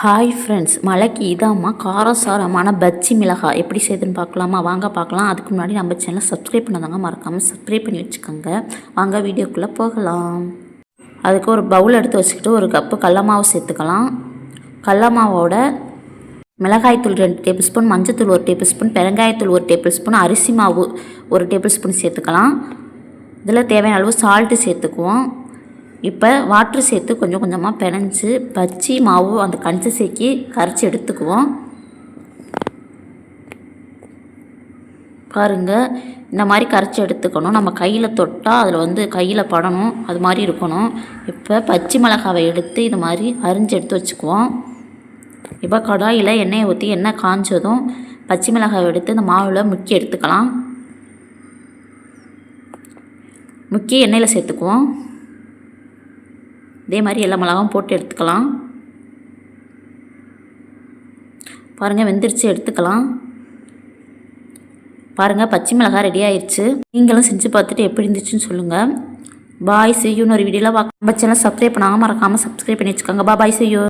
Hi friends, மழைக்கு இதாம்மா காரசாரமான பஜ்ஜி மிளகாய் எப்படி செய்யுதுன்னு பார்க்கலாமா? வாங்க பார்க்கலாம். அதுக்கு முன்னாடி நம்ம சேனலை சப்ஸ்கிரைப் பண்ணாதாங்க, மறக்காமல் சப்ஸ்கிரைப் பண்ணி வச்சுக்கோங்க. வாங்க வீடியோக்குள்ளே போகலாம். அதுக்கு ஒரு பவுல் எடுத்து வச்சுக்கிட்டு ஒரு கப்பு கடல மாவு சேர்த்துக்கலாம். கடல மாவோட மிளகாய்த்தூள் 2 டேபிள் ஸ்பூன், மஞ்சத்தூள் 1 டேபிள் ஸ்பூன், பெருங்காயத்தூள் 1 டேபிள் ஸ்பூன், அரிசி மாவு 1 டேபிள் ஸ்பூன் சேர்த்துக்கலாம். இதில் தேவையான அளவு சால்ட்டு சேர்த்துக்குவோம். இப்போ வாட்ரு சேர்த்து கொஞ்சம் கொஞ்சமாக பிணைஞ்சு பஜ்ஜி மாவு அந்த கன்சிஸ்டன்சிக்கு கரைச்சி எடுத்துக்குவோம். பாருங்கள், இந்த மாதிரி கரைச்சி எடுத்துக்கணும். நம்ம கையில் தொட்டால் அதில் கையில் படணும், அது மாதிரி இருக்கணும். இப்போ பச்சை மிளகாவை எடுத்து இது மாதிரி அரிஞ்சு எடுத்து வச்சுக்குவோம். இப்போ கடாயில் எண்ணெயை ஊற்றி எண்ணெய் காஞ்சதும் பச்சை மிளகாவை எடுத்து இந்த மாவில் முக்கி எடுத்துக்கலாம். முக்கி எண்ணெயில் சேர்த்துக்குவோம். இதே மாதிரி எல்லா மிளகாவும் போட்டு எடுத்துக்கலாம். பாருங்கள், வெந்திரிச்சு எடுத்துக்கலாம். பாருங்கள், பச்சை மிளகாய் ரெடி ஆயிடுச்சு. நீங்களும் செஞ்சு பார்த்துட்டு எப்படி இருந்துச்சுன்னு சொல்லுங்கள். பாய், see you. இன்னொரு வீடியோவில் நம்ம சேனல் சப்ஸ்கிரைப் பண்ணாமல் மறக்காமல் சப்ஸ்கிரைப் பண்ணி வச்சுக்கோங்க. பாய், see you.